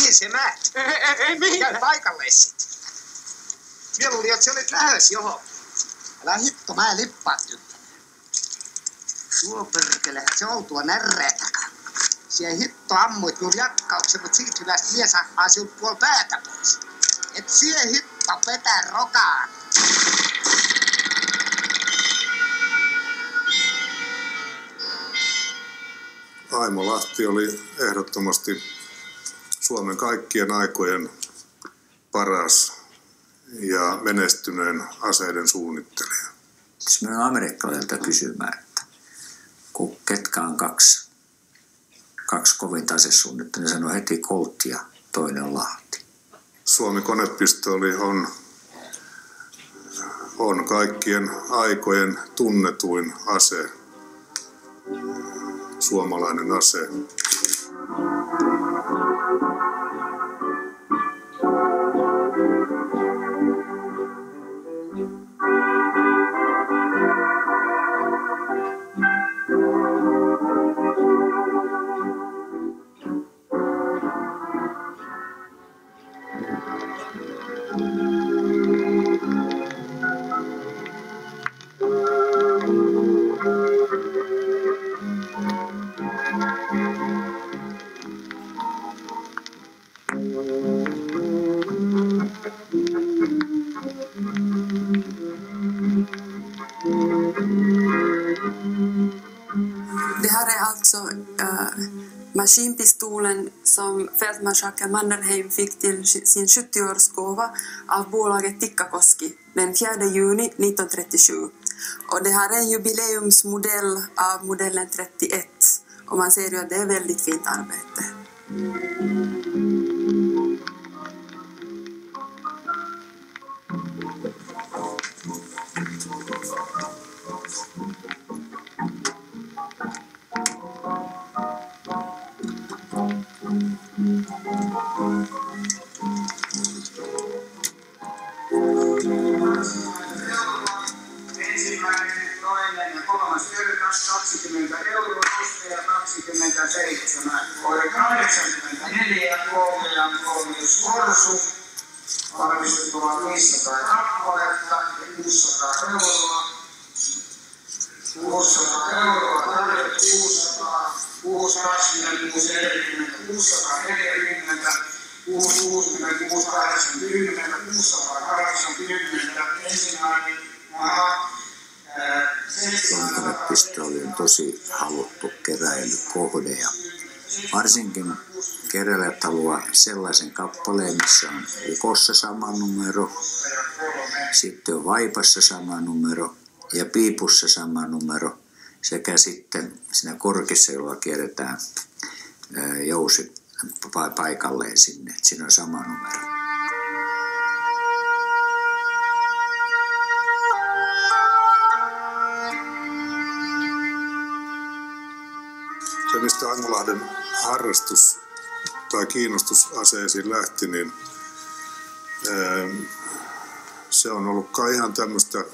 Mihin se menet? Mihin? Käy paikalle sit. Minä luulin, että se olit lähes johon. Älä hitto, mä en lippaa tykkänä. Tuo perkelehän se on tuo närreetäkään. Sie hitto ammuit minun jakkauksen, mutta siitä hyvästä mies ahmaa sinut puol päätä pois. Et sie hitto petä rokaan. Aimo Lahti oli ehdottomasti Suomen kaikkien aikojen paras ja menestyneen aseiden suunnittelija. Jos minä amerikkalaiselta kysymään, että kun ketkä on kaksi kovinta asesuunnittelijaa, niin sanoi heti Colt ja toinen on Lahti. Suomi konepistooli on kaikkien aikojen tunnetuin ase, suomalainen ase. Det här är alltså maskinpistolen som fältmarskalk Mannerheim fick till sin 70-årsgåva av bolaget Tikkakoski den 4 juni 1937. Och det här är en jubileumsmodell av modellen 31. Och man ser ju att det är väldigt fint arbete. Ensimmäinen, toinen ja kolmas tyrkäs 20 euroa, ja 27. Oli 84, 3 ja 3 korsu. Valmistettuna 500 kappaletta ja 600 euroa. 600 euroa, tarjolla 600, 626, 40, 640, 660, 680, 680, ensimmäinen. Konepistooli on tosi haluttu keräilykohde ja varsinkin keräilijät haluaa sellaisen kappaleen, missä on ukossa sama numero, sitten on vaipassa sama numero ja piipussa sama numero sekä sitten siinä korkissa, jolla kierretään jousi paikalleen sinne, että siinä on sama numero. Se, mistä Aimolahden harrastus tai kiinnostus aseisiin lähti, niin se on ollut kai ihan tämmöistä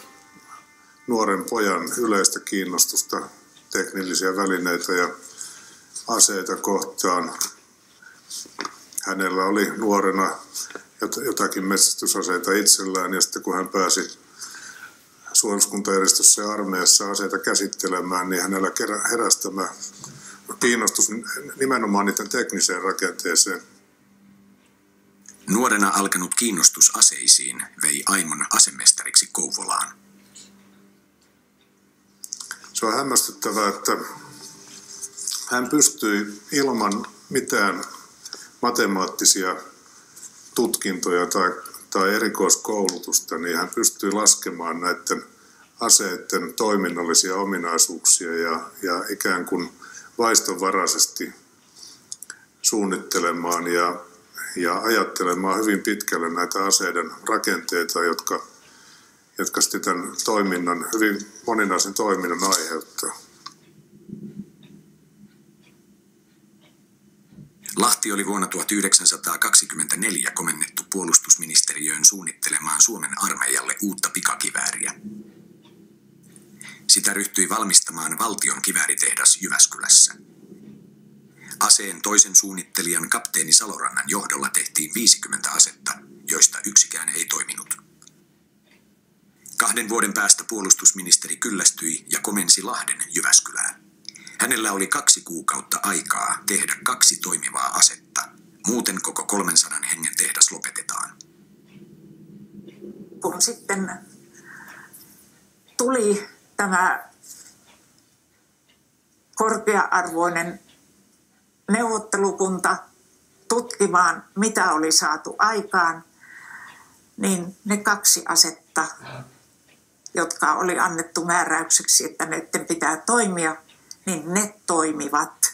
nuoren pojan yleistä kiinnostusta teknillisiä välineitä ja aseita kohtaan. Hänellä oli nuorena jotakin metsästysaseita itsellään ja sitten kun hän pääsi suojeluskuntajärjestössä ja armeijassa aseita käsittelemään, niin hänellä heräsi tämä kiinnostus nimenomaan niiden tekniseen rakenteeseen. Nuorena alkanut kiinnostus aseisiin vei Aimon asemestariksi Kouvolaan. Se on hämmästyttävää, että hän pystyi ilman mitään matemaattisia tutkintoja tai erikoiskoulutusta, niin hän pystyi laskemaan näiden aseiden toiminnallisia ominaisuuksia ja ikään kuin vaistonvaraisesti suunnittelemaan ja ajattelemaan hyvin pitkälle näitä aseiden rakenteita, jotka sitten tämän toiminnan, hyvin moninaisen toiminnan aiheuttaa. Lahti oli vuonna 1924 komennettu puolustusministeriöön suunnittelemaan Suomen armeijalle uutta pikakivääriä. Sitä ryhtyi valmistamaan valtion kivääritehdas Jyväskylässä. Aseen toisen suunnittelijan kapteeni Salorannan johdolla tehtiin 50 asetta, joista yksikään ei toiminut. 2 vuoden päästä puolustusministeri kyllästyi ja komensi Lahden Jyväskylään. Hänellä oli 2 kuukautta aikaa tehdä 2 toimivaa asetta. Muuten koko 300 hengen tehdas lopetetaan. Kun sitten tuli tämä korkea-arvoinen neuvottelukunta tutkimaan, mitä oli saatu aikaan, niin ne 2 asetta, jotka oli annettu määräykseksi, että näiden pitää toimia, niin ne toimivat.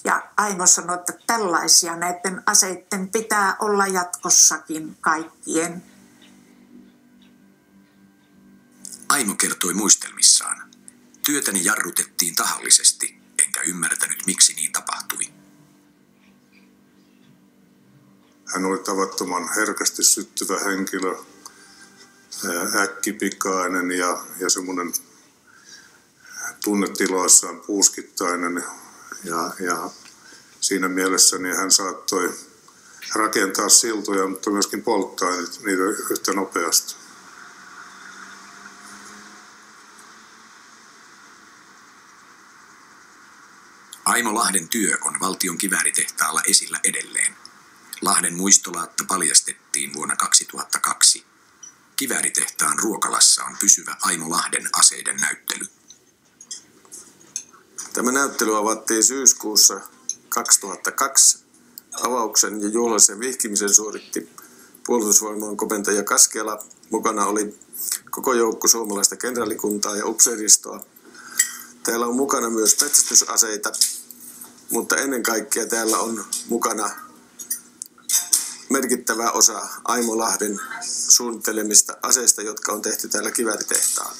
Ja Aimo sanoi, että tällaisia näiden aseiden pitää olla jatkossakin kaikkien. Aimo kertoi muistelmissaan. Työtäni jarrutettiin tahallisesti, enkä ymmärtänyt miksi niin tapahtui. Hän oli tavattoman herkästi syttyvä henkilö, äkkipikainen ja semmoinen tunnetiloissaan puuskittainen. Ja siinä mielessä niin hän saattoi rakentaa siltoja, mutta myöskin polttaa niitä yhtä nopeasti. Aimo Lahden työ on valtion kivääritehtaalla esillä edelleen. Lahden muistolaatta paljastettiin vuonna 2002. Kivääritehtaan ruokalassa on pysyvä Aimo Lahden aseiden näyttely. Tämä näyttely avattiin syyskuussa 2002. Avauksen ja juhlallisen vihkimisen suoritti puolustusvoimain komentaja Kaskela. Mukana oli koko joukko suomalaista kenraalikuntaa ja upseeristoa. Täällä on mukana myös metsästysaseita, mutta ennen kaikkea täällä on mukana merkittävä osa Aimo Lahden suunnittelemista aseista, jotka on tehty täällä kivääritehtaalla.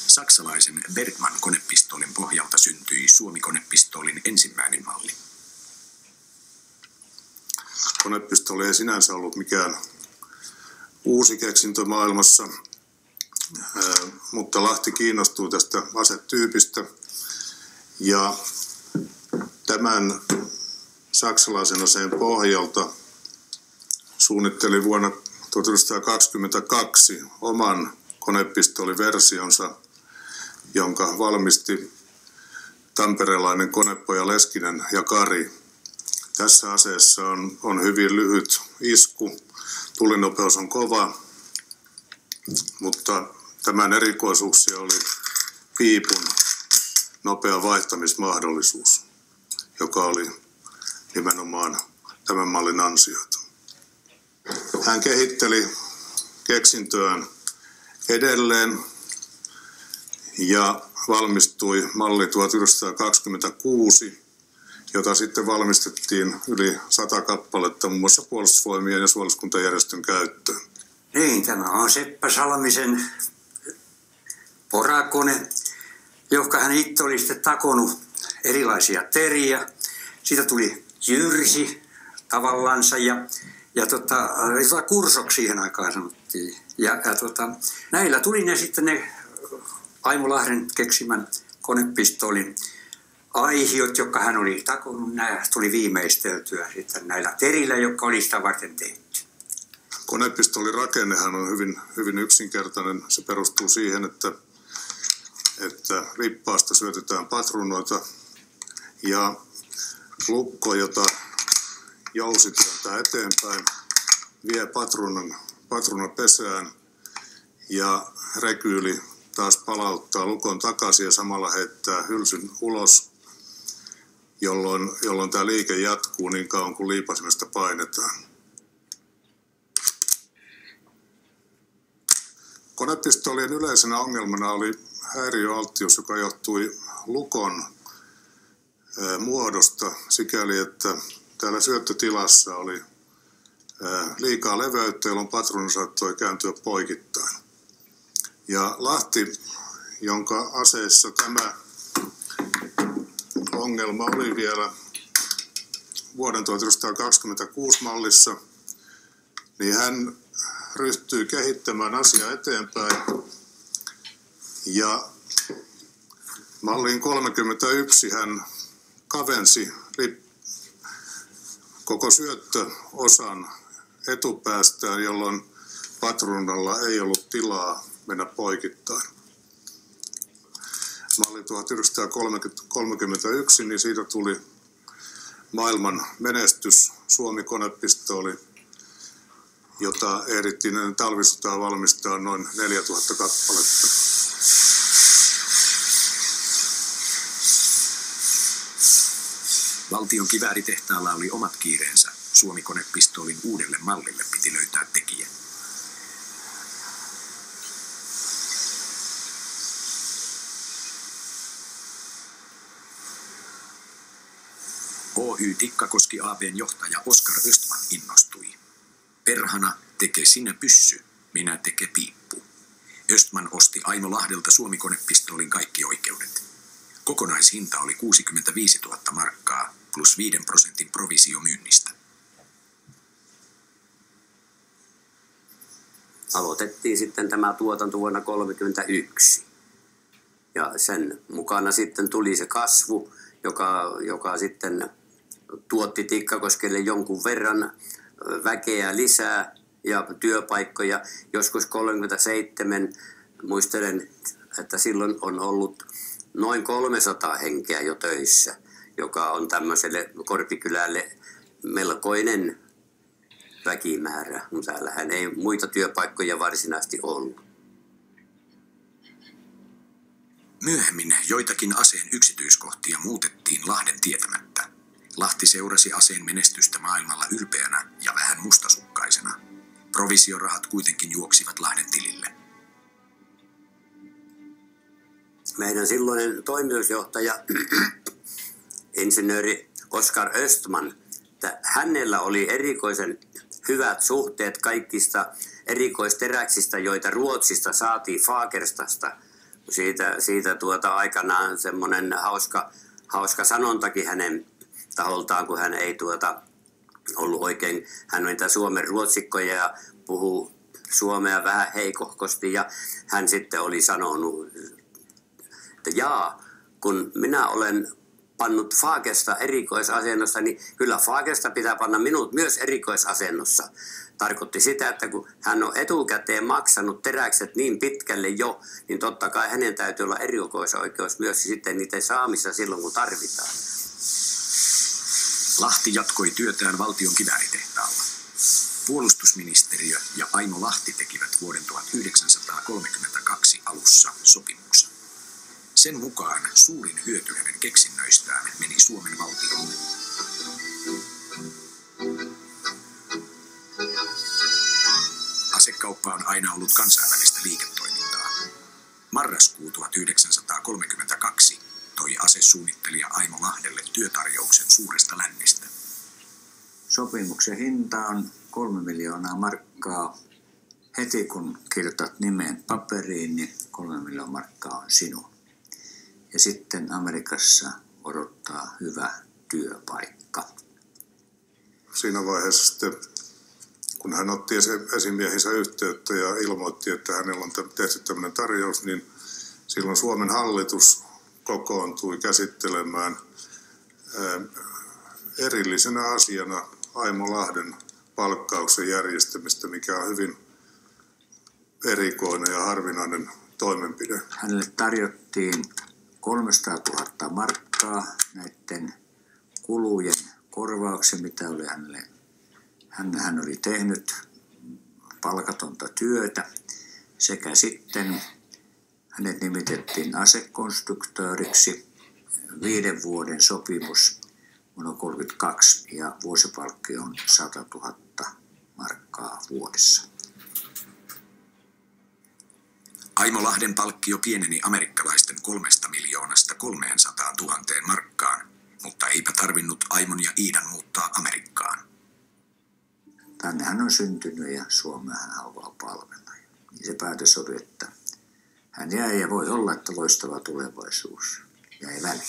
Saksalaisen Bergmann-konepistoolin pohjalta syntyi Suomi-konepistoolin ensimmäinen malli. Konepistooli ei sinänsä ollut mikään uusi keksintö maailmassa, mutta Lahti kiinnostui tästä asetyypistä ja tämän saksalaisen aseen pohjalta suunnitteli vuonna 1922 oman konepistooliversionsa, jonka valmisti tamperelainen konepoja Leskinen ja Kari. Tässä aseessa on hyvin lyhyt isku, tulinopeus on kova, mutta tämän erikoisuuksia oli piipun nopea vaihtamismahdollisuus, joka oli nimenomaan tämän mallin ansiota. Hän kehitteli keksintöään edelleen ja valmistui malli 1926, jota sitten valmistettiin yli 100 kappaletta muun muassa puolustusvoimien ja suojeluskuntajärjestön käyttöön. Niin, tämä on Seppä Salmisen porakone, joka hän itse oli sitten takonut erilaisia teriä. Siitä tuli jyrsi tavallansa ja kursoksi siihen aikaan sanottiin. Näillä tuli ne sitten ne Aimo Lahden keksimän konepistoolin aihiot, jotka hän oli takonut. Nämä tuli viimeisteltyä sitten näillä terillä, jotka oli sitä varten tehty. Konepistoolin rakennehan on hyvin yksinkertainen. Se perustuu siihen, että rippaasta syötetään patruunoita ja lukko, jota jousi työntää eteenpäin, vie patruunan pesään ja rekyyli taas palauttaa lukon takaisin ja samalla heittää hylsyn ulos, jolloin tämä liike jatkuu niin kauan kuin liipasimesta painetaan. Konepistoolien yleisenä ongelmana oli häiriöalttius, joka johtui lukon muodosta sikäli, että täällä syöttötilassa oli liikaa leveyttä, jolloin patruuna saattoi kääntyä poikittain. Ja Lahti, jonka aseessa tämä ongelma oli vielä vuoden 1926 mallissa, niin hän ryhtyi kehittämään asiaa eteenpäin. Ja malliin 31 hän kavensi koko syöttöosan etupäästään, jolloin patruunalla ei ollut tilaa mennä poikittain. Malli 1931, niin siitä tuli maailman menestys, Suomi-konepistooli, jota ehdittiin ennen talvisotaa valmistaa noin 4000 kappaletta. Valtion kivääritehtaalla oli omat kiireensä. Suomi-konepistoolin uudelle mallille piti löytää tekijä. Oy Tikkakoski AB:n johtaja Oskar Östman innostui. Perhana, teke sinä pyssy, minä teke piippu. Östman osti Aimo Lahdelta Suomi-konepistoolin kaikki oikeudet. Kokonaishinta oli 65 000 markkaa plus 5% provisio myynnistä. Aloitettiin sitten tämä tuotanto vuonna 1931. Ja sen mukana sitten tuli se kasvu, joka sitten tuotti Tikkakoskelle jonkun verran väkeä lisää ja työpaikkoja. Joskus 1937 muistelen, että silloin on ollut noin 300 henkeä jo töissä, joka on tämmöiselle Korpikylälle melkoinen väkimäärä. Täällähän ei muita työpaikkoja varsinaisesti ollut. Myöhemmin joitakin aseen yksityiskohtia muutettiin Lahden tietämättä. Lahti seurasi aseen menestystä maailmalla ylpeänä ja vähän mustasukkaisena. Provisiorahat kuitenkin juoksivat Lahden tilille. Meidän silloinen toimitusjohtaja, insinööri Oskar Östman, että hänellä oli erikoisen hyvät suhteet kaikista erikoisteräksistä, joita Ruotsista saatiin Fagerstasta. Siitä aikanaan semmoinen hauska sanontakin hänen taholtaan, kun hän ei ollut oikein, hän on niitä Suomen ruotsikkoja ja puhuu suomea vähän heikohkosti ja hän sitten oli sanonut, että kun minä olen pannut Fagersta erikoisasennossa, niin kyllä Fagersta pitää panna minut myös erikoisasennossa. Tarkoitti sitä, että kun hän on etukäteen maksanut teräkset niin pitkälle jo, niin totta kai hänen täytyy olla erikoisoikeus myös sitten niiden saamissa silloin, kun tarvitaan. Lahti jatkoi työtään valtion kivääritehtaalla. Puolustusministeriö ja Aimo Lahti tekivät vuoden 1932 alussa sopimuksen. Sen mukaan suurin hyöty hänen keksinnöistään meni Suomen valtiolle. Asekauppa on aina ollut kansainvälistä liiketoimintaa. Marraskuu 1932 toi asesuunnittelija Aimo Lahdelle työtarjouksen suuresta lännestä. Sopimuksen hinta on 3 miljoonaa markkaa. Heti kun kirjoitat nimen paperiin, niin 3 miljoonaa markkaa on sinun. Ja sitten Amerikassa odottaa hyvä työpaikka. Siinä vaiheessa sitten, kun hän otti esimiehinsä yhteyttä ja ilmoitti, että hänellä on tehty tämmöinen tarjous, niin silloin Suomen hallitus kokoontui käsittelemään erillisenä asiana Aimo Lahden palkkauksen järjestämistä, mikä on hyvin erikoinen ja harvinainen toimenpide. Hänelle tarjottiin 300 000 markkaa näiden kulujen korvauksen, mitä oli hänelle. Hän oli tehnyt palkatonta työtä sekä sitten hänet nimitettiin asekonstruktööriksi 5 vuoden sopimus vuonna 1932 ja vuosipalkki on 100 000 markkaa vuodessa. Aimo Lahden palkkio pieneni amerikkalaisten 3 miljoonasta 300 000 markkaan, mutta eipä tarvinnut Aimon ja Iidan muuttaa Amerikkaan. Tänne hän on syntynyt ja Suomea hän haluaa palvella. Niin se päätös oli, että hän jäi ja voi olla, että loistava tulevaisuus jäi väliin.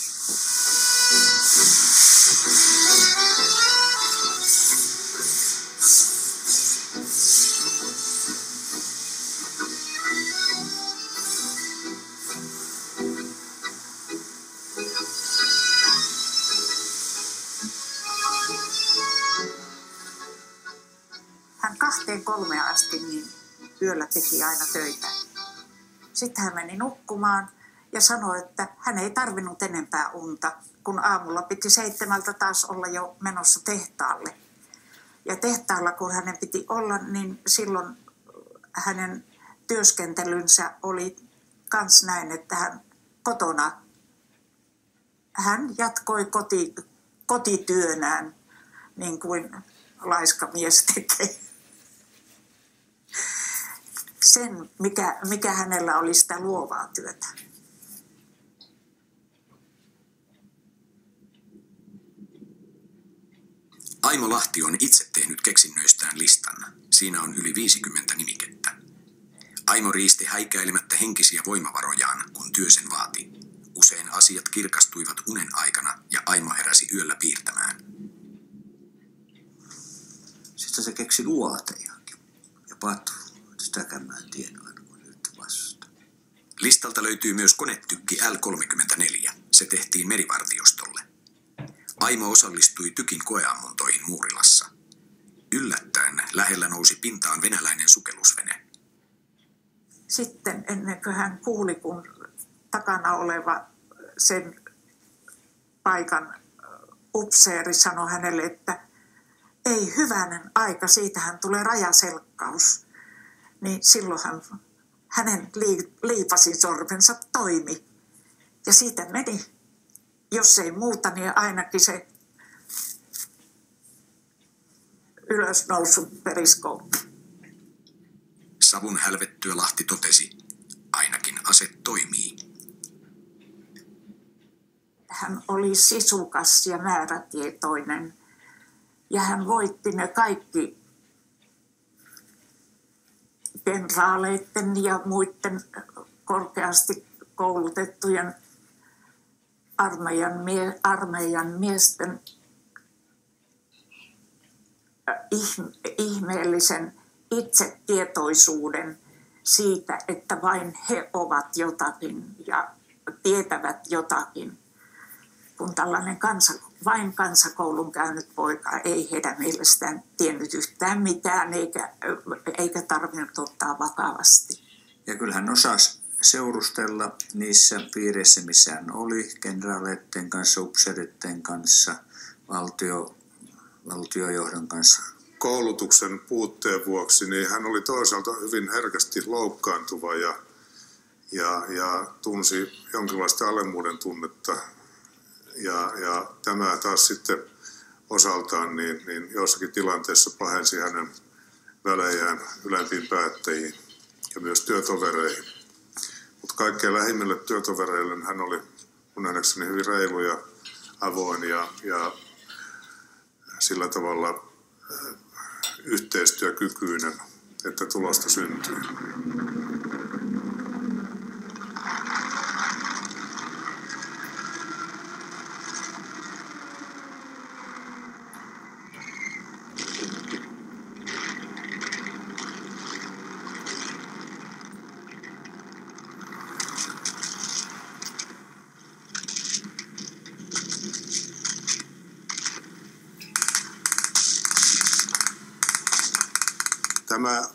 Hän 2-3 asti niin yöllä teki aina töitä. Sitten hän meni nukkumaan ja sanoi, että hän ei tarvinnut enempää unta, kun aamulla piti 7 taas olla jo menossa tehtaalle. Ja tehtaalla, kun hänen piti olla, niin silloin hänen työskentelynsä oli kans näin, että hän jatkoi kotityönään niin kuin laiska mies tekee. Sen, mikä hänellä oli sitä luovaa työtä. Aimo Lahti on itse tehnyt keksinnöistään listan. Siinä on yli 50 nimikettä. Aimo riisti häikäilemättä henkisiä voimavarojaan, kun työ sen vaati. Usein asiat kirkastuivat unen aikana ja Aimo heräsi yöllä piirtämään. Sitten se keksi luotejakin ja patruun. Sitäkään mä en tiedä aina kun nyt vasta. Listalta löytyy myös konetykki L-34. Se tehtiin merivartiostolle. Aimo osallistui tykin koeammuntoihin Muurilassa. Yllättäen lähellä nousi pintaan venäläinen sukellusvene. Sitten ennen kuin hän kuuli, kun takana oleva sen paikan upseeri sanoi hänelle, että ei hyvänen aika, siitähän tulee rajaselkkaus. Niin silloin hänen liipasin sormensa toimi. Ja siitä meni, jos ei muuta, niin ainakin se ylösnousun periskooppi. Savun hälvettyä Lahti totesi, ainakin ase toimii. Hän oli sisukas ja määrätietoinen. Ja hän voitti ne kaikki kenraaleiden ja muiden korkeasti koulutettujen armeijan miesten ihmeellisen itsetietoisuuden siitä, että vain he ovat jotakin ja tietävät jotakin. Kun tällainen vain kansakoulun käynyt poika ei heidän mielestään tiennyt yhtään mitään eikä tarvinnut ottaa vakavasti. Ja kyllä hän osasi seurustella niissä piireissä, missä hän oli, kenraaleiden kanssa, upseeritten kanssa, valtiojohdon kanssa. Koulutuksen puutteen vuoksi niin hän oli toisaalta hyvin herkästi loukkaantuva ja tunsi jonkinlaista alemmuuden tunnetta. Ja tämä taas sitten osaltaan niin jossakin tilanteessa pahensi hänen välejään ylempiin päättäjiin ja myös työtovereihin. Mutta kaikkein lähimmille työtovereille hän oli mun nähdäkseni hyvin reilu ja avoin ja sillä tavalla yhteistyökykyinen, että tulosta syntyy. Tämä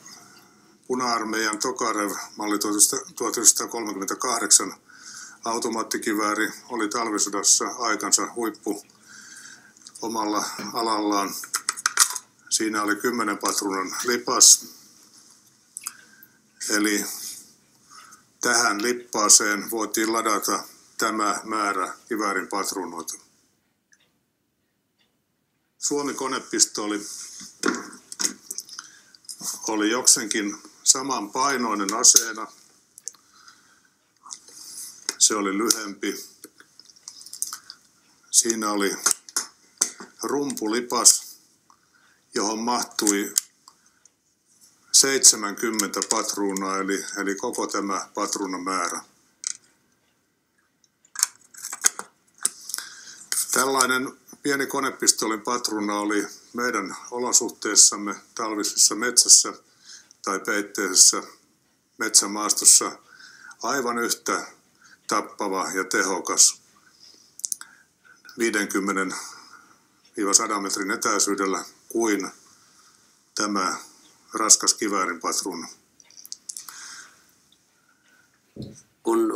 Puna-armeijan Tokarev-malli 1938 automaattikivääri oli talvisodassa aikansa huippu omalla alallaan. Siinä oli 10 patruunan lipas. Eli tähän lippaaseen voitiin ladata tämä määrä kiväärin patruunoita. Suomi-konepistooli oli jokseenkin samanpainoinen aseena, Se oli lyhempi. Siinä oli rumpulipas, johon mahtui 70 patruunaa, eli koko tämä patruunamäärä. Tällainen pieni konepistoolin patruuna oli meidän olosuhteissamme talvisessa metsässä tai peitteisessä metsämaastossa aivan yhtä tappava ja tehokas 50-100 metrin etäisyydellä kuin tämä raskas kiväärin patruuna. Kun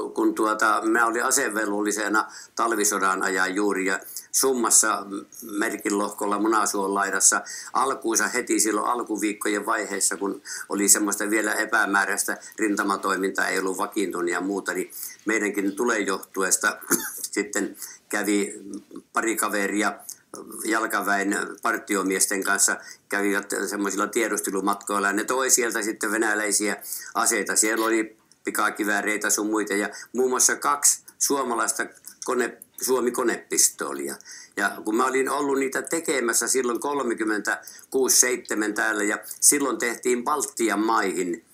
mä olin asevelvollisena talvisodan ajan juuri ja Summassa Merkinlohkolla Munasuon laidassa alkuunsa heti silloin alkuviikkojen vaiheessa, kun oli semmoista vielä epämääräistä rintamatoimintaa, ei ollut vakiintunut ja muuta, niin meidänkin tulejohtuesta sitten kävi pari kaveria jalkaväen partiomiesten kanssa, kävivät semmoisilla tiedustelumatkoilla ja ne toi sieltä sitten venäläisiä aseita. Siellä oli pikakivääreitä sun muita ja muun muassa 2 suomalaista Suomi-konepistoolia. Ja kun mä olin ollut niitä tekemässä silloin 36-7 täällä ja silloin tehtiin Baltian maihin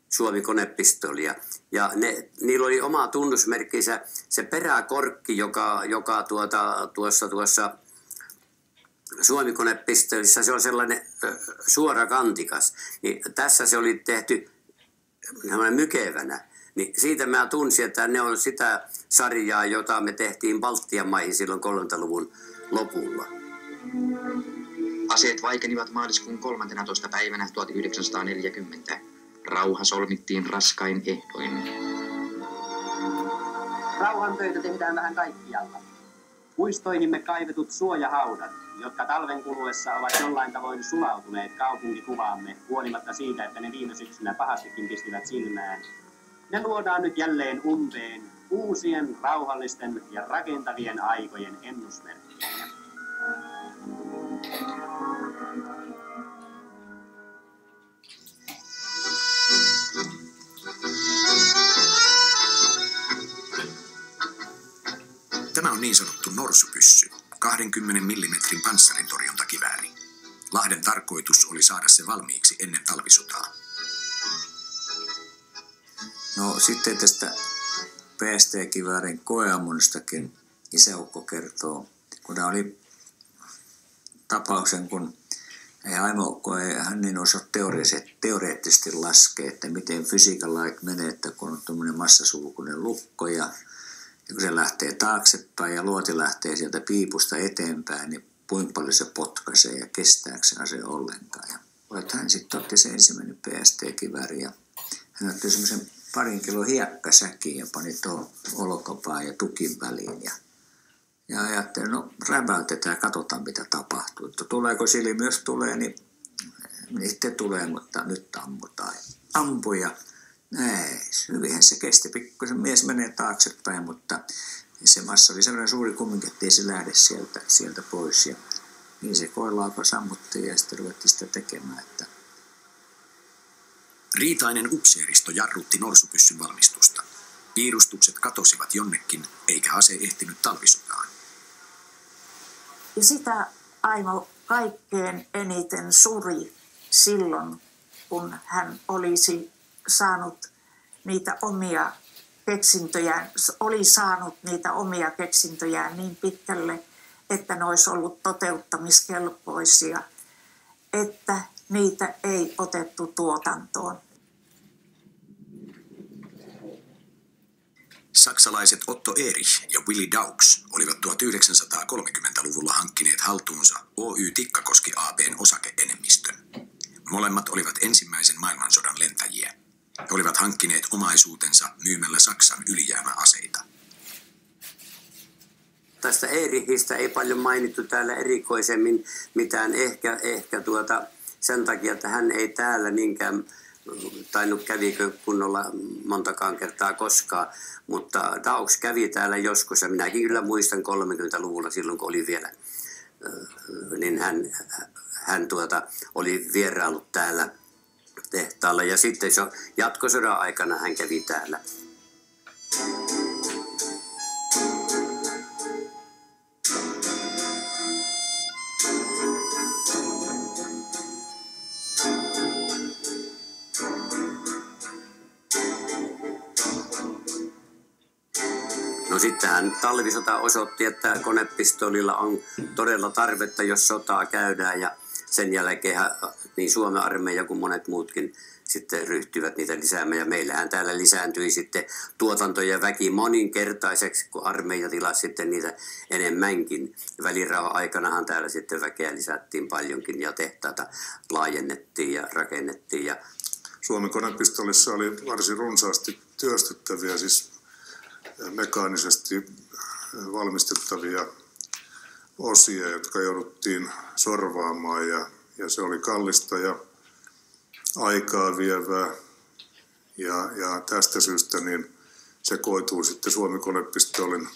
Suomi-konepistoolia. Ja niillä oli oma tunnusmerkkinsä, se peräkorkki, joka tuossa Suomi-konepistoolissa, se on sellainen suorakantikas. Niin tässä se oli tehty mykevänä. Niin siitä mä tunsin, että ne on sitä sarjaa, jota me tehtiin Baltian maihin silloin 30-luvun lopulla. Aseet vaikenivat maaliskuun 13. päivänä 1940. Rauha solmittiin raskain ehdoin. Rauhantöitä tehdään vähän kaikkialla. Muistoihimme kaivetut suojahaudat, jotka talven kuluessa ovat jollain tavoin sulautuneet kaupunkikuvaamme, huolimatta siitä, että ne viime syksynä pahastikin pistivät silmään. Ne luodaan nyt jälleen umpeen uusien, rauhallisten ja rakentavien aikojen ennusmerkkejä. Tämä on niin sanottu norsupyssy, 20 mm panssarintorjuntakivääri. Lahden tarkoitus oli saada se valmiiksi ennen talvisotaa. No sitten tästä PST-kiväärin koeammunnistakin isäukko kertoo, kun tämä oli tapauksen, kun Aimo-ukko hän niin osaa teoreettisesti laskea, että miten fysiikan lait menee, että kun on tuommoinen massasulkuinen lukko ja kun se lähtee taaksepäin ja luoti lähtee sieltä piipusta eteenpäin, niin kuinka paljon se potkaisee ja kestääkö se ase ollenkaan. Ja hän sitten otti se ensimmäinen PST-kivääri ja hän otti semmoisen 2 kilon hiekkasäkin ja pani tuohon olkapään ja tukin väliin. Ja ajattelin, no räväytetään ja katsotaan mitä tapahtuu. Että tuleeko silmi, jos tulee, niin sitten tulee, mutta nyt ammutaan. Ampui ja hyvinhän se kesti. Pikkuisen mies menee taaksepäin, mutta se massa oli sellainen suuri kumminkin, ettei se lähde sieltä pois. Ja niin se koelaukas ammuttiin ja sitten ruvettiin sitä tekemään. Että Riitainen upseeristo jarrutti norsupyssyn valmistusta. Piirustukset katosivat jonnekin, eikä ase ehtinyt talvisotaan. Ja sitä Aimo kaikkein eniten suri silloin, kun hän olisi saanut niitä omia keksintöjään niin pitkälle, että ne olisi ollut toteuttamiskelpoisia, että niitä ei otettu tuotantoon. Saksalaiset Otto Erich ja WillyAux olivat 1930-luvulla hankkineet haltuunsa Oy Tikkakoski AB:n osake-enemmistön. Molemmat olivat ensimmäisen maailmansodan lentäjiä. He olivat hankkineet omaisuutensa myymällä Saksan ylijäämäaseita. Tästä Erichistä ei paljon mainittu täällä erikoisemmin mitään, ehkä sen takia, että hän ei täällä niinkään tainnut kävikö kunnolla montakaan kertaa koskaan, muttaAux kävi täällä joskus ja minäkin kyllä muistan 30-luvulla silloin, kun oli vielä, niin hän oli vieraillut täällä tehtaalla ja sitten jatkosodan aikana hän kävi täällä. No sittenhän talvisota osoitti, että konepistoolilla on todella tarvetta, jos sotaa käydään, ja sen jälkeen niin Suomen armeija kuin monet muutkin sitten ryhtyivät niitä lisäämään. Ja meillähän täällä lisääntyi sitten tuotanto ja väki moninkertaiseksi, kun armeija tilasi sitten niitä enemmänkin. Välirauhan aikanahan täällä sitten väkeä lisättiin paljonkin ja tehtaita laajennettiin ja rakennettiin. Ja Suomen konepistoolissa oli varsin runsaasti työstettäviä, siis mekaanisesti valmistettavia osia, jotka jouduttiin sorvaamaan, ja se oli kallista ja aikaa vievää, ja tästä syystä niin se koituu sitten Suomen konepistoolin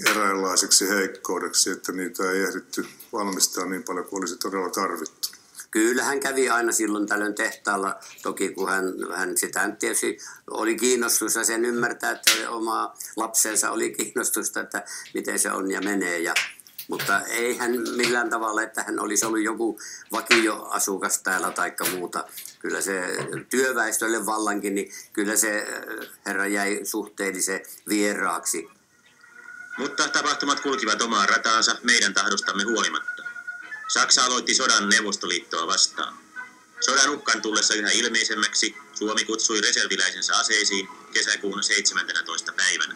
eräänlaiseksi heikkoudeksi, että niitä ei ehditty valmistaa niin paljon kuin olisi todella tarvittu. Kyllä hän kävi aina silloin tällöin tehtaalla, toki kun hän sitä tietysti oli kiinnostusta, sen ymmärtää, että oma lapsensa oli kiinnostusta, että miten se on ja menee. Mutta ei hän millään tavalla, että hän olisi ollut joku vakioasukas täällä tai muuta. Kyllä se työväestölle vallankin, niin kyllä se herra jäi suhteellisen vieraaksi. Mutta tapahtumat kulkivat omaa rataansa meidän tahdostamme huolimatta. Saksa aloitti sodan Neuvostoliittoa vastaan. Sodan uhkan tullessa yhä ilmeisemmäksi Suomi kutsui reserviläisensä aseisiin kesäkuun 17. päivänä.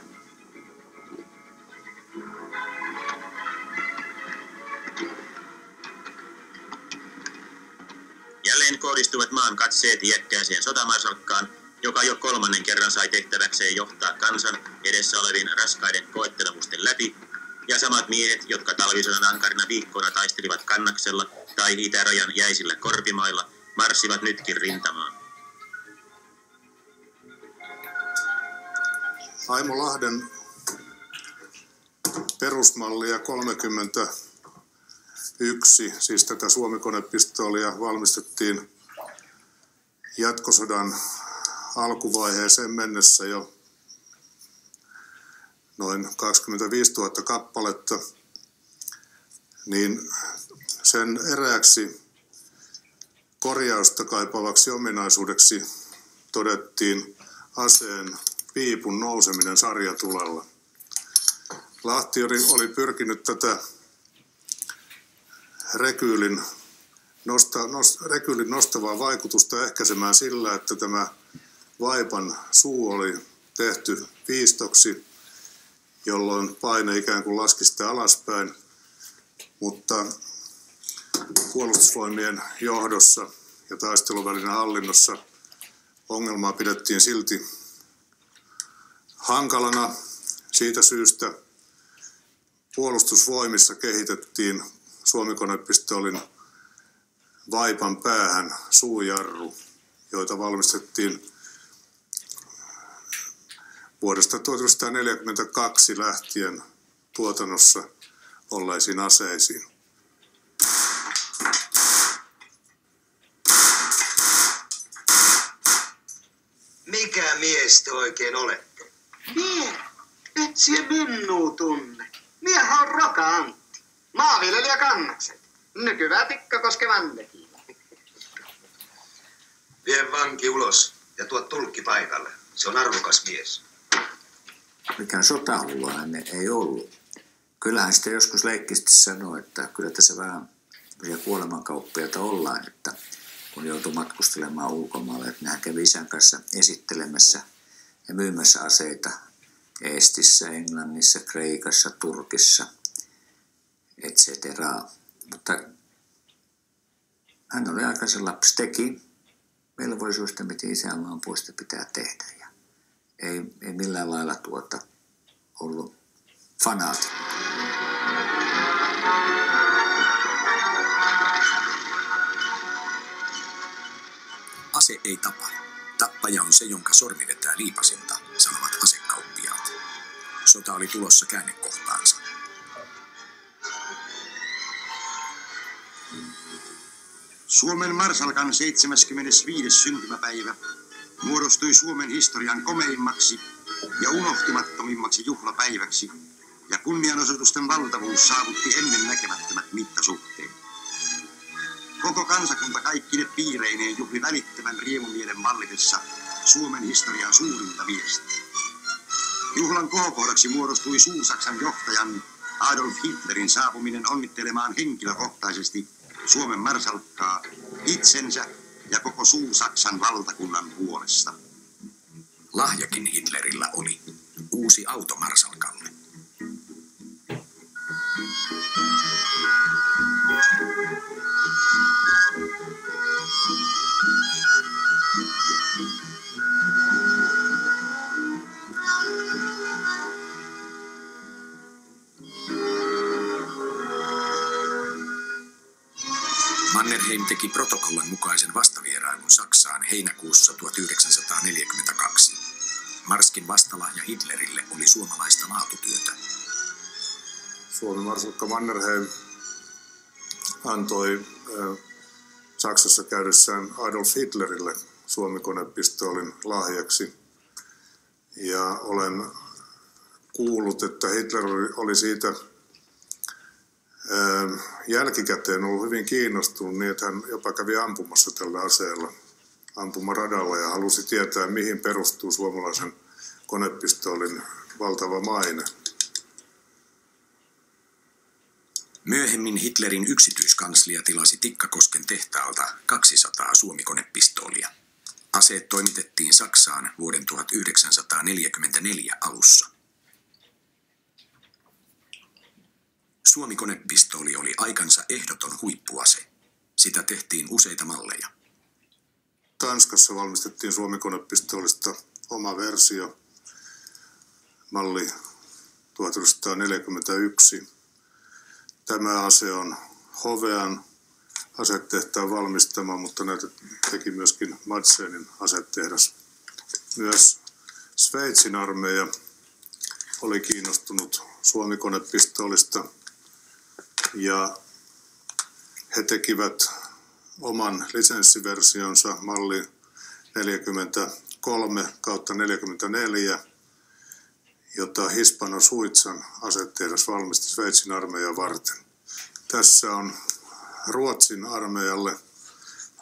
Jälleen kohdistuvat maan katseet iäkkääseen sotamarsalkkaan, joka jo 3. kerran sai tehtäväkseen johtaa kansan edessä olevien raskaiden koettelemusten läpi, ja samat miehet, jotka talvisodan ankarina viikkoina taistelivat Kannaksella tai itärajan jäisillä korpimailla, marssivat nytkin rintamaan. Aimo Lahden perusmallia 31, siis tätä Suomi-konepistoolia, valmistettiin jatkosodan alkuvaiheeseen mennessä jo noin 25 000 kappaletta, niin sen erääksi korjausta kaipaavaksi ominaisuudeksi todettiin aseen piipun nouseminen sarjatulella. Lahti oli pyrkinyt tätä rekyylin nostavaa vaikutusta ehkäisemään sillä, että tämä vaipan suu oli tehty viistoksi, jolloin paine ikään kuin laski sitä alaspäin, mutta puolustusvoimien johdossa ja taisteluvälinen hallinnossa ongelmaa pidettiin silti hankalana. Siitä syystä puolustusvoimissa kehitettiin Suomi-konepistoolin vaipan päähän suujarru, joita valmistettiin vuodesta 1942 lähtien tuotannossa olleisiin aseisiin. Mikä mies te oikein olette? Mie? Et sie minua tunne. Miehän on Roka Antti. Maanviljelijä Kannakset. Nykyvää Tikkakoske Vannekin. Vie vanki ulos ja tuo tulkki paikalle. Se on arvokas mies. Mikään sotahullua hän ei ollut. Kyllähän sitä joskus leikkisesti sanoi, että kyllä tässä vähän kuolemankauppiaita ollaan, että kun joutui matkustelemaan ulkomaalle, että hän kävi isän kanssa esittelemässä ja myymässä aseita Eestissä, Englannissa, Kreikassa, Turkissa, etc. Mutta hän oli aikaisen lapsi, teki velvollisuutta, mitä isänmaan puolesta pitää tehdä. Ja ei millään lailla ollut fanaatikko. Ase ei tapa. Tappaja on se, jonka sormi vetää liipasinta, sanovat asekauppiaat. Sota oli tulossa käännekohtaansa. Suomen marsalkan 75. syntymäpäivä muodostui Suomen historian komeimmaksi ja unohtumattomimmaksi juhlapäiväksi, ja kunnianosoitusten valtavuus saavutti ennen näkemättömät mittasuhteet. Koko kansakunta kaikkine piireineen juhli välittömän riemumielen vallitessa Suomen historian suurinta viestiä. Juhlan kohokohdaksi muodostui Suu-Saksan johtajan Adolf Hitlerin saapuminen onnittelemaan henkilökohtaisesti Suomen marsalkkaa itsensä ja koko Suu-Saksan valtakunnan puolesta. Lahjakin Hitlerillä oli uusi auto marsalkalle. Mannerheim teki protokollan mukaisen vastavierailun Saksaan heinäkuussa 1942. Marskin vastalahja Hitlerille oli suomalaista laatutyötä. Suomen marsalkka Mannerheim antoi Saksassa käydessään Adolf Hitlerille Suomi-konepistoolin lahjaksi. Ja olen kuullut, että Hitler oli siitä jälkikäteen ollut hyvin kiinnostunut niin, että hän jopa kävi ampumassa tällä aseella ampumaradalla ja halusi tietää, mihin perustuu suomalaisen konepistoolin valtava maine. Myöhemmin Hitlerin yksityiskanslia tilasi Tikkakosken tehtaalta 200 Suomi-konepistoolia. Aseet toimitettiin Saksaan vuoden 1944 alussa. Suomi-konepistooli oli aikansa ehdoton huippuase. Sitä tehtiin useita malleja. Tanskassa valmistettiin Suomi-konepistoolista oma versio, malli 1941. Tämä ase on Hovean asetehtaan valmistama, mutta näitä teki myöskin Madsenin asetehdas. Myös Sveitsin armeija oli kiinnostunut Suomi-konepistoolista ja he tekivät oman lisenssiversionsa malli 43/44, jota Hispano-Suitsan asetehdas valmisti Sveitsin armeijan varten. Tässä on Ruotsin armeijalle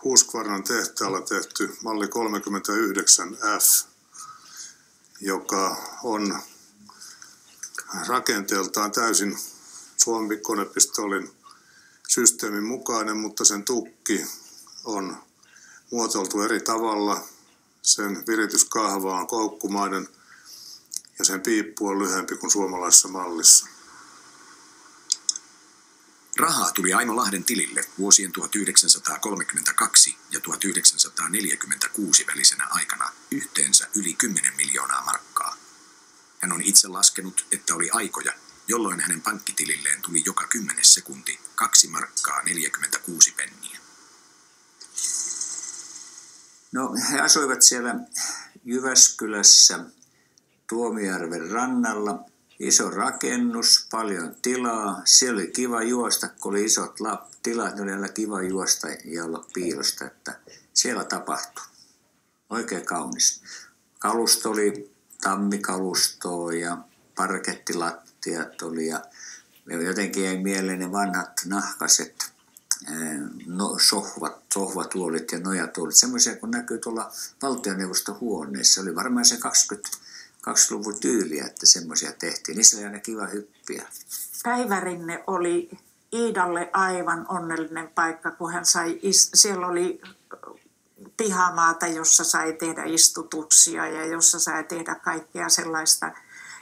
Husqvarnan tehtaalla tehty malli 39F, joka on rakenteeltaan täysin Suomi-konepistoolin systeemin mukainen, mutta sen tukki on muotoiltu eri tavalla. Sen virityskahva on koukkumainen ja sen piippu on lyhyempi kuin suomalaisessa mallissa. Rahaa tuli Aimo Lahden tilille vuosien 1932 ja 1946 välisenä aikana yhteensä yli 10 miljoonaa markkaa. Hän on itse laskenut, että oli aikoja, jolloin hänen pankkitililleen tuli joka 10 sekunti 2 markkaa 46 penniä. No, he asuivat siellä Jyväskylässä Tuomijärven rannalla. Iso rakennus, paljon tilaa. Siellä oli kiva juosta, kun oli isot tilat, niin oli aina kiva juosta ja olla piilosta, että siellä tapahtui. Oikein kaunis. Kalusto oli tammikalustoa ja parkettilattiat oli ja jotenkin jäi mieleen ne vanhat nahkaset sohvatuolit ja nojatuolit. Semmoisia, kun näkyy tuolla valtioneuvoston huoneessa. Oli varmaan se 20-luvun tyyliä, että semmoisia tehtiin. Niissä oli aina kiva hyppiä. Päivärinne oli Iidalle aivan onnellinen paikka, kun hän sai, siellä oli pihamaata, jossa sai tehdä istutuksia ja jossa sai tehdä kaikkea sellaista,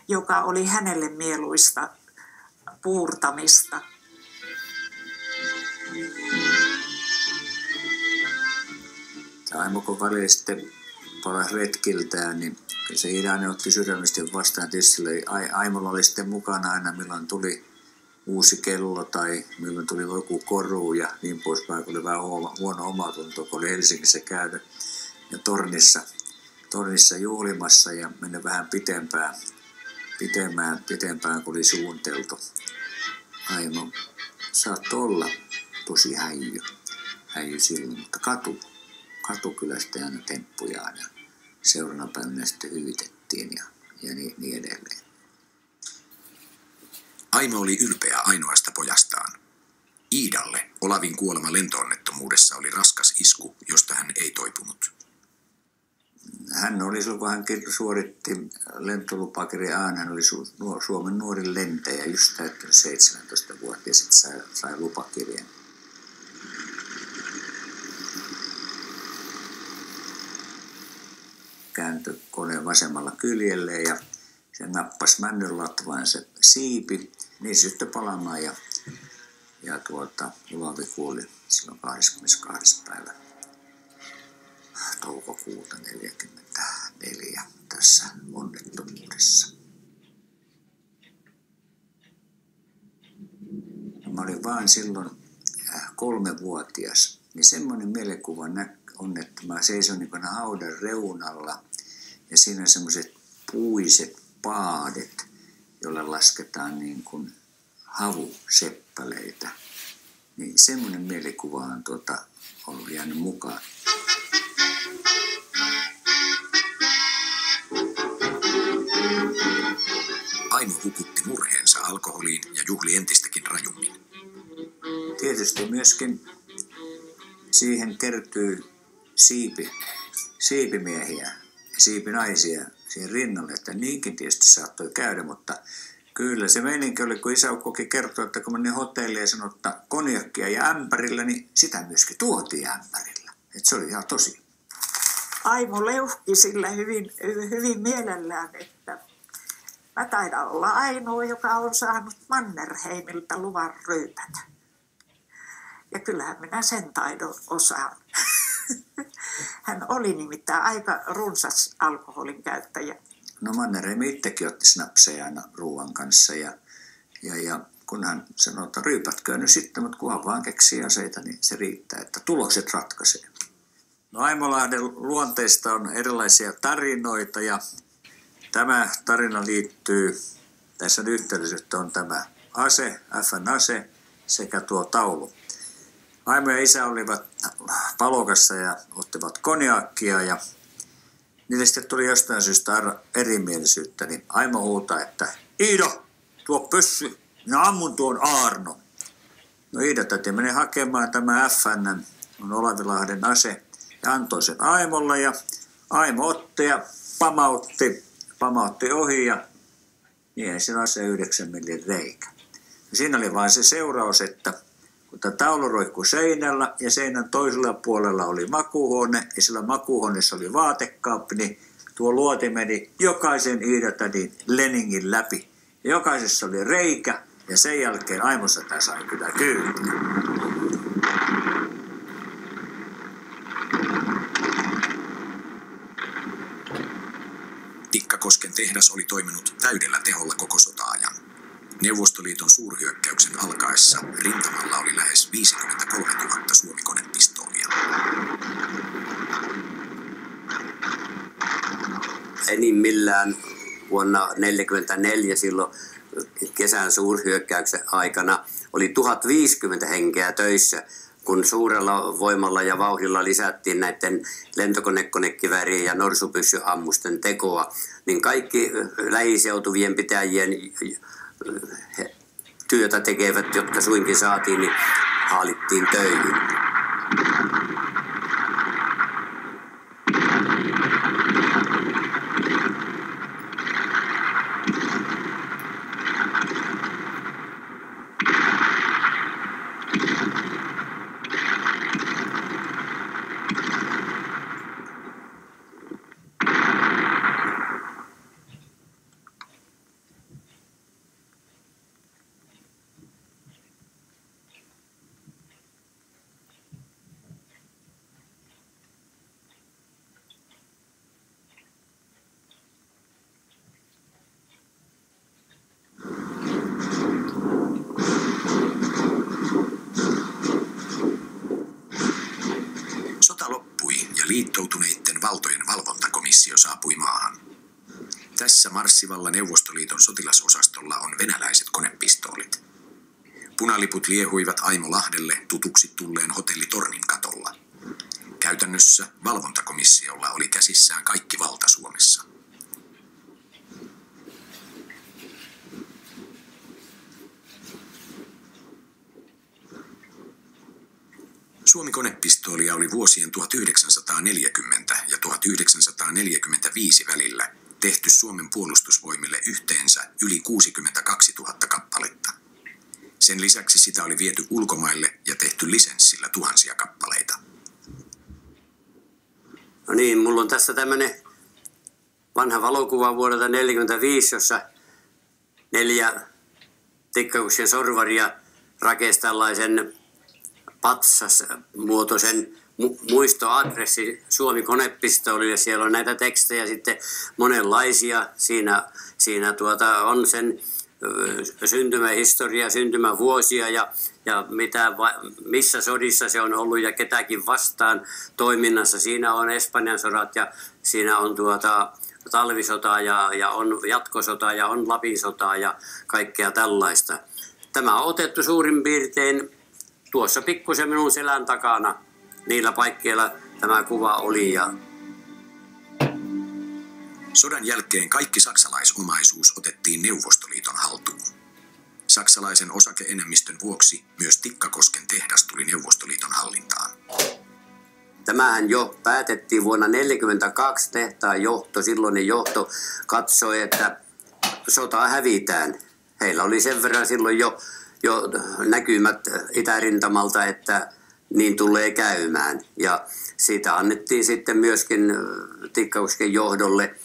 joka oli hänelle mieluista puurtamista. Aimo, kun välillä sitten palasi retkiltään, niin se Idanen otti sydämesti vastaan. Tietysti Aimolla oli sitten mukana aina, milloin tuli uusi kello tai milloin tuli joku koru ja niin poispäin, kun oli vähän huono omatunto, kun oli Helsingissä käynyt ja tornissa juhlimassa ja mennyt vähän pitempään kun oli suunniteltu. Aimo, saattoi olla tosi häijy silloin, mutta katu kyllä sitten aina temppujaan ja seuraavana päivänä sitten hyvitettiin ja niin edelleen. Aimo oli ylpeä ainoasta pojastaan. Iidalle Olavin kuolema lentoonnettomuudessa oli raskas isku, josta hän ei toipunut. hän oli silloin, kun hän suoritti lentolupakirjaan, hän oli Suomen nuorin lentäjä, just täyttänyt 17-vuotias, että sai lupakirjan. Kääntyi koneen vasemmalla kyljelle ja se nappasi männynlatvaan se siipi, niin syttyi palamaan ja Olavi kuoli silloin 22. päivä toukokuuta 1944 tässä onnettomuudessa. Mä olin vaan silloin 3-vuotias, niin semmoinen mielikuva on, että mä seison niin haudan reunalla ja siinä on semmoiset puiset paadet, joilla lasketaan niin kuin havuseppaleitä. Niin semmoinen mielikuva on ollut jäänyt mukaan. Aimo hukutti murheensa alkoholiin ja juhli entistäkin rajummin. Tietysti myöskin siihen kertyy siipimiehiä ja siipinaisia siihen rinnalle, että niinkin tietysti saattoi käydä, mutta kyllä se meininki oli, kun isäukkokin kertoi, että kun meni hotelliin ja sanoi, että konjakkia ja ämpärillä, niin sitä myöskin tuotiin ämpärillä. Että se oli ihan tosi. Aimo leuhki sillä hyvin mielellään, että mä taidan olla ainoa, joka on saanut Mannerheimiltä luvan ryypätä. Ja kyllähän minä sen taidon osaan. Hän oli nimittäin aika runsas alkoholin käyttäjä. No Mannerheim itsekin otti snapseja aina ruoan kanssa ja kun hän sanoi, että ryypätköön nyt sitten, mutta kunhan vaan keksii aseita, niin se riittää, että tulokset ratkaisee. No Aimolahden luonteesta on erilaisia tarinoita ja tämä tarina liittyy, tässä yhteydessä on tämä ase, FN-ase sekä tuo taulu. Aimo ja isä olivat Palokassa ja ottivat konjakkia ja niille sitten tuli jostain syystä erimielisyyttä, niin Aimo huutaa, että Iido, tuo pössy, minä ammun tuon Aarno. No Iida täti meni hakemaan tämä FN, on Olavilahden ase, ja antoi sen Aimolle ja Aimo otti ja pamautti ohi ja niin siinä on se 9 millin reikä. Ja siinä oli vain se seuraus, että kun tämä taulu roikkui seinällä ja seinän toisella puolella oli makuuhuone ja sillä makuuhuoneessa oli vaatekaappi, niin tuo luoti meni jokaisen Iida-tädin leningin läpi. Ja jokaisessa oli reikä ja sen jälkeen Aimossa tämä sai kyllä kyytiä. Tikkakosken tehdas oli toiminut täydellä teholla koko sota-ajan. Neuvostoliiton suurhyökkäyksen alkaessa rintamalla oli lähes 53 000 Suomi-konepistoolia. Enimmillään vuonna 1944 silloin kesän suurhyökkäyksen aikana oli 1050 henkeä töissä, kun suurella voimalla ja vauhdilla lisättiin näiden lentokonekiväärien ja norsupyssyammusten tekoa, niin kaikki lähiseutuvien pitäjien työtä tekevät, jotka suinkin saatiin, niin haalittiin töihin. Liittoutuneiden valtojen valvontakomissio saapui maahan. Tässä marssivalla Neuvostoliiton sotilasosastolla on venäläiset konepistoolit. Punaliput liehuivat Aimo Lahdelle tutuksi tulleen hotelli Tornin katolla. Käytännössä valvontakomissiolla oli käsissään kaikki valta Suomessa. Suomi-konepistoolia oli vuosien 1940 ja ja 1945 välillä tehty Suomen puolustusvoimille yhteensä yli 62 000 kappaletta. Sen lisäksi sitä oli viety ulkomaille ja tehty lisenssillä tuhansia kappaleita. No niin, mulla on tässä tämmönen vanha valokuva vuodelta 1945, jossa 4 Tikkakosken sorvaria rakensi tällaisen patsasmuotoisen muistoadressi Suomi konepistoolille. Siellä on näitä tekstejä sitten monenlaisia. Siinä on sen syntymähistoria, syntymävuosia ja missä sodissa se on ollut ja ketäkin vastaan toiminnassa. Siinä on Espanjan sodat ja siinä on talvisota ja on jatkosota ja on Lapin sota ja kaikkea tällaista. Tämä on otettu suurin piirtein tuossa pikkusen minun selän takana. Niillä paikkeilla tämä kuva oli. Sodan jälkeen kaikki saksalaisomaisuus otettiin Neuvostoliiton haltuun. Saksalaisen osake-enemmistön vuoksi myös Tikkakosken tehdas tuli Neuvostoliiton hallintaan. Tämähän jo päätettiin vuonna 1942. Tehtaan johto, silloinen johto katsoi, että sotaa hävitään. Heillä oli sen verran silloin jo näkymät itärintamalta, että niin tulee käymään. Ja siitä annettiin sitten myöskin Tikkakosken johdolle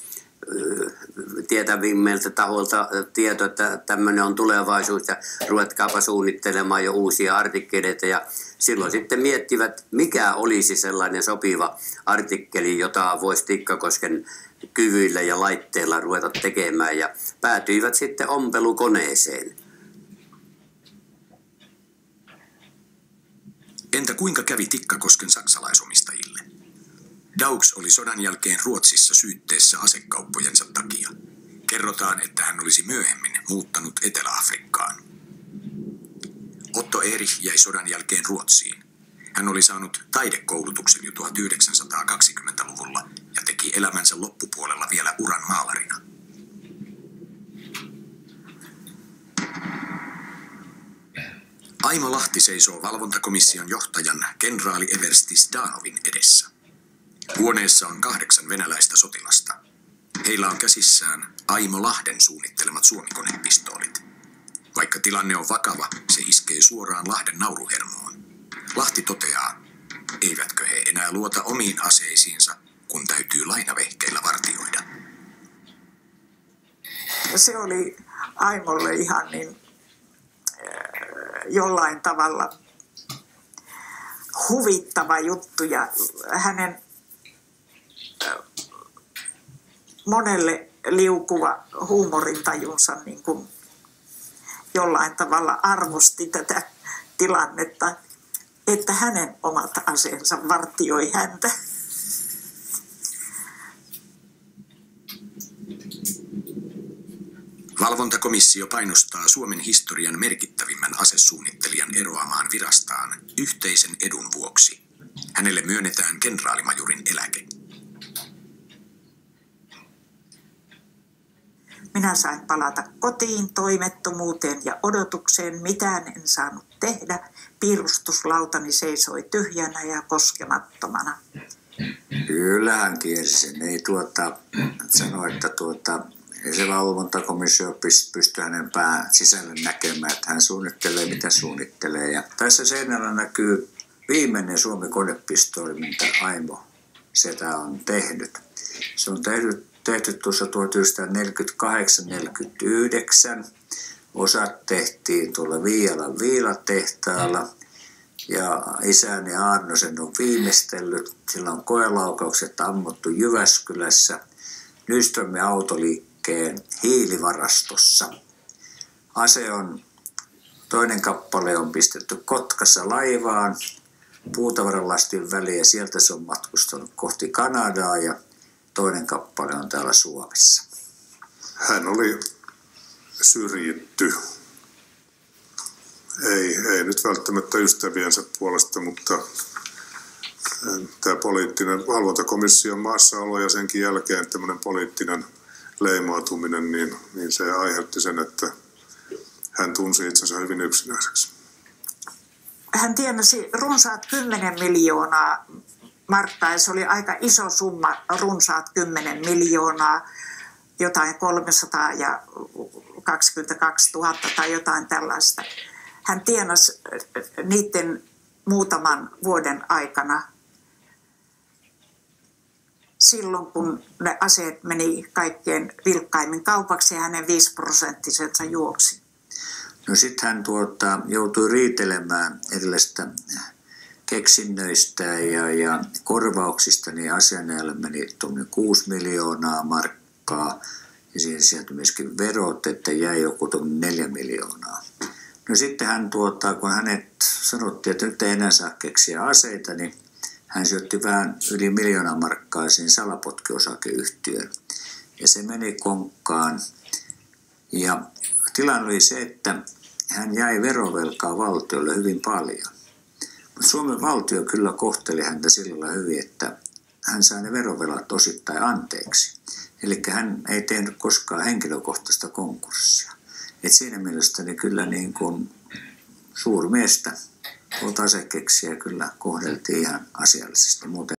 tietävimmiltä taholta tieto, että tämmöinen on tulevaisuus ja ruvetkaapa suunnittelemaan jo uusia artikkeleita. Ja silloin sitten miettivät, mikä olisi sellainen sopiva artikkeli, jota voisi Tikkakosken kyvyillä ja laitteilla ruveta tekemään. Ja päätyivät sitten ompelukoneeseen. Entä kuinka kävi Tikkakosken saksalaisomistajille? Daugs oli sodan jälkeen Ruotsissa syytteessä asekauppojensa takia. Kerrotaan, että hän olisi myöhemmin muuttanut Etelä-Afrikkaan. Otto Erich jäi sodan jälkeen Ruotsiin. Hän oli saanut taidekoulutuksen jo 1920-luvulla ja teki elämänsä loppupuolella vielä uran maalarina. Aimo Lahti seisoo valvontakomission johtajan kenraali Eversti Zdanovin edessä. Huoneessa on 8 venäläistä sotilasta. Heillä on käsissään Aimo Lahden suunnittelemat suomikonepistoolit. Vaikka tilanne on vakava, se iskee suoraan Lahden nauruhermoon. Lahti toteaa, eivätkö he enää luota omiin aseisiinsa, kun täytyy lainavehkeillä vartioida. Se oli Aimolle ihan jollain tavalla huvittava juttu ja hänen monelle liukuva huumorintajunsa niin kuin jollain tavalla arvosti tätä tilannetta, että hänen omat aseensa vartioi häntä. Valvontakomissio painostaa Suomen historian merkittävimmän asesuunnittelijan eroamaan virastaan yhteisen edun vuoksi. Hänelle myönnetään kenraalimajurin eläke. Minä sain palata kotiin toimettomuuteen ja odotukseen. Mitään en saanut tehdä. Piirustuslautani seisoi tyhjänä ja koskemattomana. Kyllä hän kiersi sen. Ei sanoi, että ei se valvontakomissio pysty hänen pään sisälle näkemään, että hän suunnittelee mitä suunnittelee. Ja tässä seinällä näkyy viimeinen Suomen konepistooli, mitä Aimo Setä on tehnyt. Se on tehty tuossa 1948-49. Osat tehtiin tuolla Viialan viilatehtaalla ja isäni Aarnosen on viimeistellyt. Sillä on koelaukaukset ammuttu Jyväskylässä Nyströmin autoliikkeen hiilivarastossa. Ase on, toinen kappale on pistetty Kotkassa laivaan puutavaralastin väliin ja sieltä se on matkustanut kohti Kanadaa ja toinen kappale on täällä Suomessa. Hän oli syrjitty. Ei nyt välttämättä ystäviensä puolesta, mutta tämä poliittinen valvontakomission maassaolo ja senkin jälkeen tämmöinen poliittinen leimautuminen, niin se aiheutti sen, että hän tunsi itsensä hyvin yksinäiseksi. Hän tienasi runsaat 10 miljoonaa markkaa ja se oli aika iso summa, runsaat 10 miljoonaa, jotain 322 000 tai jotain tällaista. Hän tienasi niiden muutaman vuoden aikana silloin, kun ne aseet meni kaikkein vilkkaimmin kaupaksi ja hänen 5% juoksi. No sitten hän joutui riitelemään erilaisista keksinnöistä ja korvauksista, niin asianajajalle meni 6 miljoonaa markkaa ja siihen sieltä myöskin verot, että jäi joku 4 miljoonaa. No sitten hän, kun hänet sanottiin, että nyt ei enää saa keksiä aseita, niin hän syötti vähän yli 1 miljoonaa markkaa siihen salapotkiosakeyhtiöön. Ja se meni konkkaan. Ja tilanne oli se, että hän jäi verovelkaa valtiolle hyvin paljon. Mutta Suomen valtio kyllä kohteli häntä sillä lailla hyvin, että hän sai ne verovelat osittain anteeksi. Eli hän ei tehnyt koskaan henkilökohtaista konkurssia. Et siinä mielestäni kyllä niin kuin suurmiestä asekeksiä kyllä kohdeltiin ihan asiallisesti. Muuten